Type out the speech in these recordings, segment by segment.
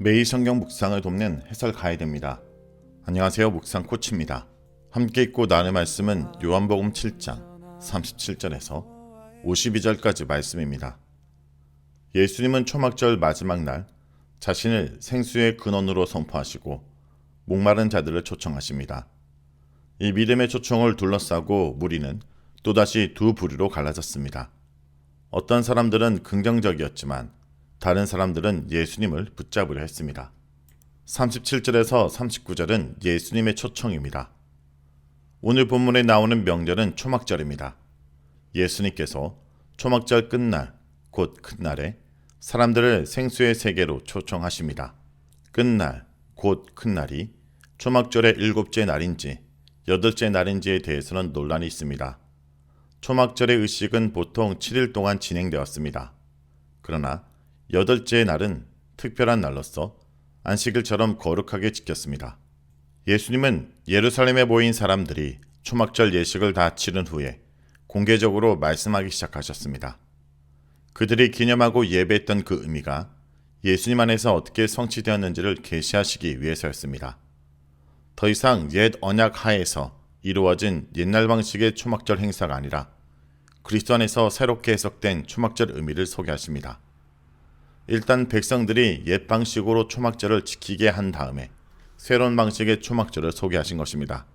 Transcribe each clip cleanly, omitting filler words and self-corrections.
매일 성경 묵상을 돕는 해설 가이드입니다. 안녕하세요. 묵상 코치입니다. 함께 읽고 나눌 말씀은 요한복음 7장 37절에서 52절까지 말씀입니다. 예수님은 초막절 마지막 날 자신을 생수의 근원으로 선포하시고 목마른 자들을 초청하십니다. 이 믿음의 초청을 둘러싸고 무리는 또다시 두 부류로 갈라졌습니다. 어떤 사람들은 긍정적이었지만 다른 사람들은 예수님을 붙잡으려 했습니다. 37절에서 39절은 예수님의 초청입니다. 오늘 본문에 나오는 명절은 초막절입니다. 예수님께서 초막절 끝날, 곧 큰날에 사람들을 생수의 세계로 초청하십니다. 끝날, 곧 큰날이 초막절의 7째 날인지 8째 날인지에 대해서는 논란이 있습니다. 초막절의 의식은 보통 7일 동안 진행되었습니다. 그러나 8째 날은 특별한 날로서 안식일처럼 거룩하게 지켰습니다. 예수님은 예루살렘에 모인 사람들이 초막절 예식을 다 치른 후에 공개적으로 말씀하기 시작하셨습니다. 그들이 기념하고 예배했던 그 의미가 예수님 안에서 어떻게 성취되었는지를 계시하시기 위해서였습니다. 더 이상 옛 언약 하에서 이루어진 옛날 방식의 초막절 행사가 아니라 그리스도 안에서 새롭게 해석된 초막절 의미를 소개하십니다. 일단 백성들이 옛 방식으로 초막절을 지키게 한 다음에 새로운 방식의 초막절을 소개하신 것입니다.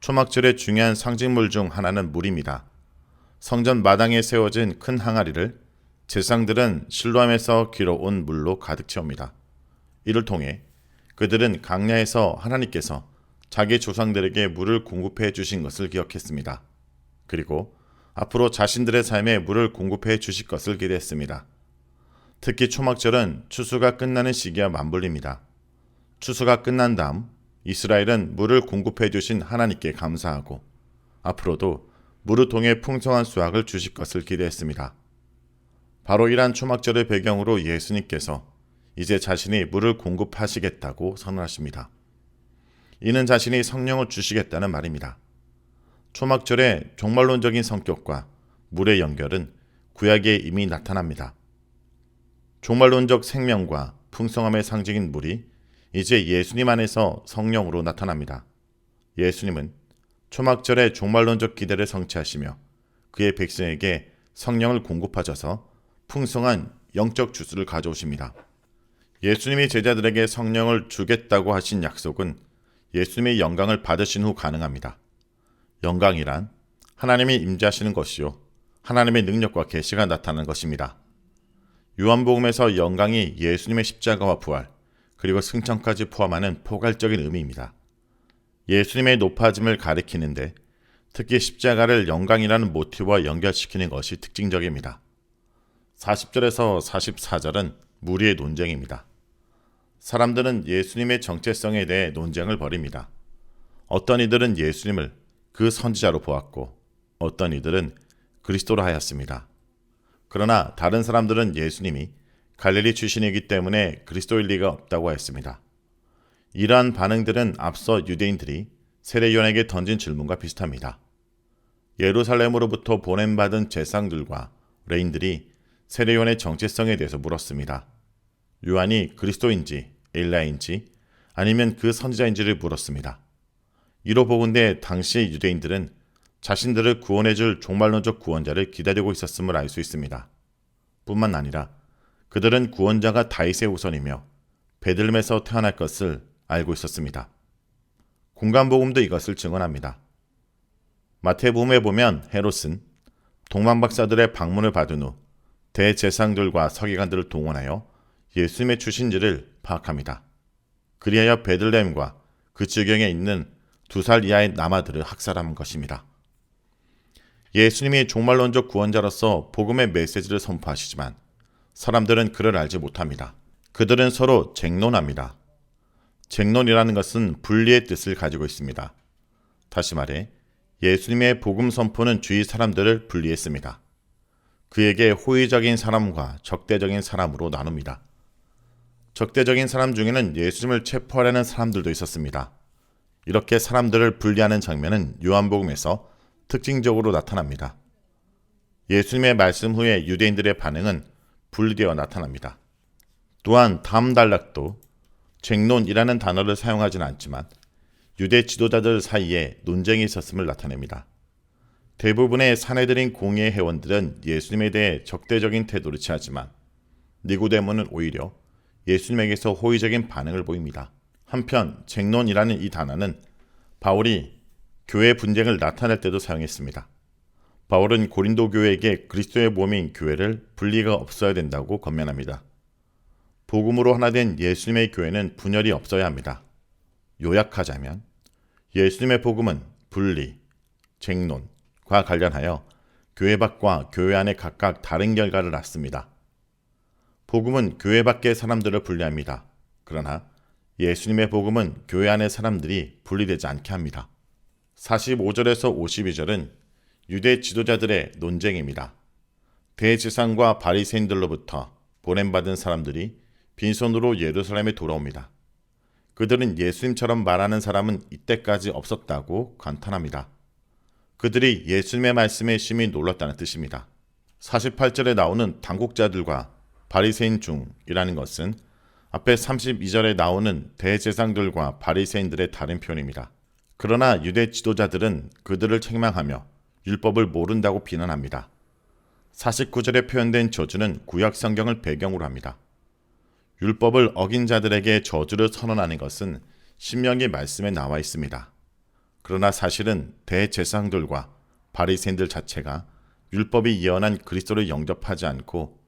초막절의 중요한 상징물 중 하나는 물입니다. 성전 마당에 세워진 큰 항아리를 제사장들은 실로암에서 길어온 물로 가득 채웁니다. 이를 통해 그들은 광야에서 하나님께서 자기 조상들에게 물을 공급해 주신 것을 기억했습니다. 그리고 앞으로 자신들의 삶에 물을 공급해 주실 것을 기대했습니다. 특히 초막절은 추수가 끝나는 시기와 맞물립니다. 추수가 끝난 다음 이스라엘은 물을 공급해 주신 하나님께 감사하고 앞으로도 물을 통해 풍성한 수확을 주실 것을 기대했습니다. 바로 이러한 초막절을 배경으로 예수님께서 이제 자신이 물을 공급하시겠다고 선언하십니다. 이는 자신이 성령을 주시겠다는 말입니다. 초막절의 종말론적인 성격과 물의 연결은 구약에 이미 나타납니다. 종말론적 생명과 풍성함의 상징인 물이 이제 예수님 안에서 성령으로 나타납니다. 예수님은 초막절의 종말론적 기대를 성취하시며 그의 백성에게 성령을 공급하셔서 풍성한 영적 주스를 가져오십니다. 예수님이 제자들에게 성령을 주겠다고 하신 약속은 예수님의 영광을 받으신 후 가능합니다. 영광이란 하나님이 임재하시는 것이요 하나님의 능력과 계시가 나타나는 것입니다. 요한복음에서 영광이 예수님의 십자가와 부활 그리고 승천까지 포함하는 포괄적인 의미입니다. 예수님의 높아짐을 가리키는데 특히 십자가를 영광이라는 모티브와 연결시키는 것이 특징적입니다. 40절에서 44절은 무리의 논쟁입니다. 사람들은 예수님의 정체성에 대해 논쟁을 벌입니다. 어떤 이들은 예수님을 그 선지자로 보았고 어떤 이들은 그리스도로 하였습니다. 그러나 다른 사람들은 예수님이 갈릴리 출신이기 때문에 그리스도일 리가 없다고 했습니다. 이러한 반응들은 앞서 유대인들이 세례요한에게 던진 질문과 비슷합니다. 예루살렘으로부터 보냄받은 제사장들과 레인들이 세례요한의 정체성에 대해서 물었습니다. 요한이 그리스도인지 엘리야인지 아니면 그 선지자인지를 물었습니다. 이로 보건대 당시 유대인들은 자신들을 구원해줄 종말론적 구원자를 기다리고 있었음을 알 수 있습니다. 뿐만 아니라 그들은 구원자가 다윗의 후손이며 베들레헴에서 태어날 것을 알고 있었습니다. 공간복음도 이것을 증언합니다. 마태복음에 보면 헤롯은 동방박사들의 방문을 받은 후 대제사장들과 서기관들을 동원하여 예수님의 출신지를 파악합니다. 그리하여 베들레헴과 그 지경에 있는 2살 이하의 남아들을 학살한 것입니다. 예수님이 종말론적 구원자로서 복음의 메시지를 선포하시지만 사람들은 그를 알지 못합니다. 그들은 서로 쟁론합니다. 쟁론이라는 것은 분리의 뜻을 가지고 있습니다. 다시 말해 예수님의 복음 선포는 주위 사람들을 분리했습니다. 그에게 호의적인 사람과 적대적인 사람으로 나눕니다. 적대적인 사람 중에는 예수님을 체포하려는 사람들도 있었습니다. 이렇게 사람들을 분리하는 장면은 요한복음에서 특징적으로 나타납니다. 예수님의 말씀 후에 유대인들의 반응은 분리되어 나타납니다. 또한 다음 단락도 쟁론이라는 단어를 사용하지는 않지만 유대 지도자들 사이에 논쟁이 있었음을 나타냅니다. 대부분의 사내들인 공의회 회원들은 예수님에 대해 적대적인 태도를 취하지만 니고데모는 오히려 예수님에게서 호의적인 반응을 보입니다. 한편 쟁론이라는 이 단어는 바울이 교회 분쟁을 나타낼 때도 사용했습니다. 바울은 고린도 교회에게 그리스도의 몸인 교회를 분리가 없어야 된다고 권면합니다. 복음으로 하나 된 예수님의 교회는 분열이 없어야 합니다. 요약하자면 예수님의 복음은 분리, 쟁론과 관련하여 교회 밖과 교회 안에 각각 다른 결과를 낳습니다. 복음은 교회 밖의 사람들을 분리합니다. 그러나 예수님의 복음은 교회 안의 사람들이 분리되지 않게 합니다. 45절에서 52절은 유대 지도자들의 논쟁입니다. 대제사장과 바리새인들로부터 보냄받은 사람들이 빈손으로 예루살렘에 돌아옵니다. 그들은 예수님처럼 말하는 사람은 이때까지 없었다고 간탄합니다. 그들이 예수님의 말씀에 심히 놀랐다는 뜻입니다. 48절에 나오는 당국자들과 바리새인 중이라는 것은 앞에 32절에 나오는 대제사장들과 바리새인들의 다른 표현입니다. 그러나 유대 지도자들은 그들을 책망하며 율법을 모른다고 비난합니다. 49절에 표현된 저주는 구약 성경을 배경으로 합니다. 율법을 어긴 자들에게 저주를 선언하는 것은 신명기 말씀에 나와 있습니다. 그러나 사실은 대제사장들과 바리새인들 자체가 율법이 예언한 그리스도를 영접하지 않고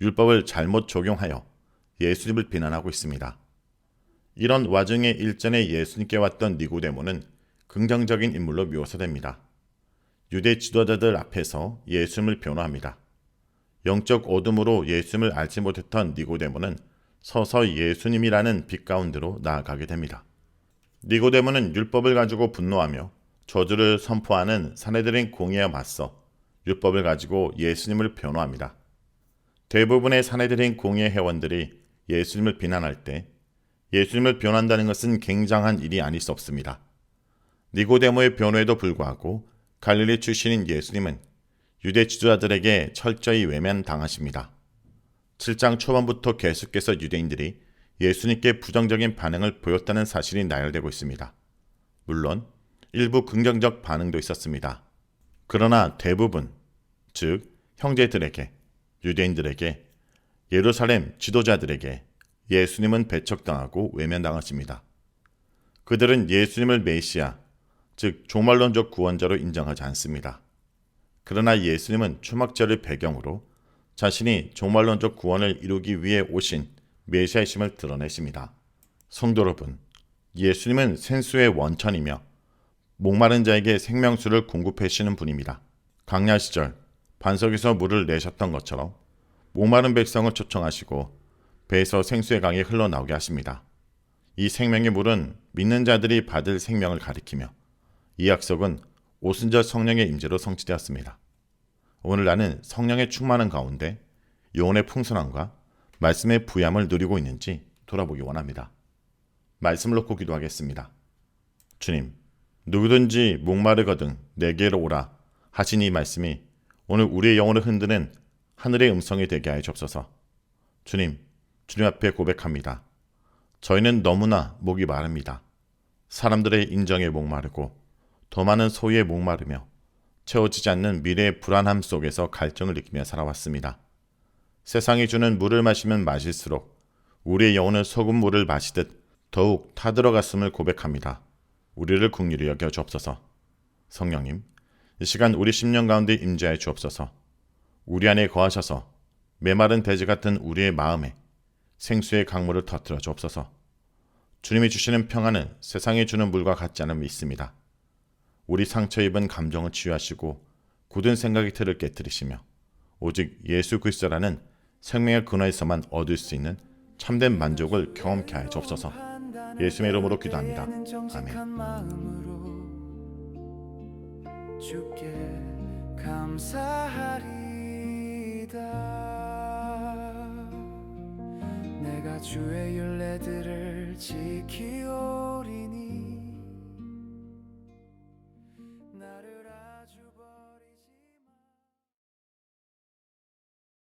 율법을 잘못 적용하여 예수님을 비난하고 있습니다. 이런 와중에 일전에 예수님께 왔던 니고데모는 긍정적인 인물로 묘사됩니다. 유대 지도자들 앞에서 예수님을 변호합니다. 영적 어둠으로 예수님을 알지 못했던 니고데모는 서서 예수님이라는 빛 가운데로 나아가게 됩니다. 니고데모는 율법을 가지고 분노하며 저주를 선포하는 사내들인 공의에 맞서 율법을 가지고 예수님을 변호합니다. 대부분의 사내들인 공의회 회원들이 예수님을 비난할 때 예수님을 변호한다는 것은 굉장한 일이 아닐 수 없습니다. 니고데모의 변호에도 불구하고 갈릴리 출신인 예수님은 유대 지도자들에게 철저히 외면당하십니다. 7장 초반부터 계속해서 유대인들이 예수님께 부정적인 반응을 보였다는 사실이 나열되고 있습니다. 물론 일부 긍정적 반응도 있었습니다. 그러나 대부분, 즉 형제들에게, 유대인들에게, 예루살렘 지도자들에게 예수님은 배척당하고 외면당하십니다. 그들은 예수님을 메시아, 즉 종말론적 구원자로 인정하지 않습니다. 그러나 예수님은 초막절을 배경으로 자신이 종말론적 구원을 이루기 위해 오신 메시아이심을 드러내십니다. 성도 여러분, 예수님은 생수의 원천이며 목마른 자에게 생명수를 공급해 주시는 분입니다. 강야 시절 반석에서 물을 내셨던 것처럼 목마른 백성을 초청하시고 배에서 생수의 강이 흘러나오게 하십니다. 이 생명의 물은 믿는 자들이 받을 생명을 가리키며 이 약속은 오순절 성령의 임재로 성취되었습니다. 오늘 나는 성령의 충만한 가운데 영혼의 풍성함과 말씀의 부ям을 누리고 있는지 돌아보기 원합니다. 말씀을 놓고 기도하겠습니다. 주님, 누구든지 목마르거든 내게로 오라 하신 이 말씀이 오늘 우리의 영혼을 흔드는 하늘의 음성이 되게 하여 주옵소서. 주님 앞에 고백합니다. 저희는 너무나 목이 마릅니다. 사람들의 인정에 목마르고 더 많은 소유에 목마르며 채워지지 않는 미래의 불안함 속에서 갈증을 느끼며 살아왔습니다. 세상이 주는 물을 마시면 마실수록 우리의 영혼은 소금물을 마시듯 더욱 타들어갔음을 고백합니다. 우리를 긍휼히 여겨 주옵소서. 성령님, 이 시간 우리 심령 가운데 임재하여 주옵소서. 우리 안에 거하셔서 메마른 대지 같은 우리의 마음에 생수의 강물을 터뜨려 주옵소서. 주님이 주시는 평안은 세상이 주는 물과 같지 않음을 믿습니다. 우리 상처 입은 감정을 치유하시고 굳은 생각의 틀을 깨뜨리시며 오직 예수 그리스도라는 생명의 근원에서만 얻을 수 있는 참된 만족을 경험케 하여 주옵소서. 예수의 이름으로 기도합니다. 아멘. 주께 감사하리다. 내가 주의 율례들을 지키오리니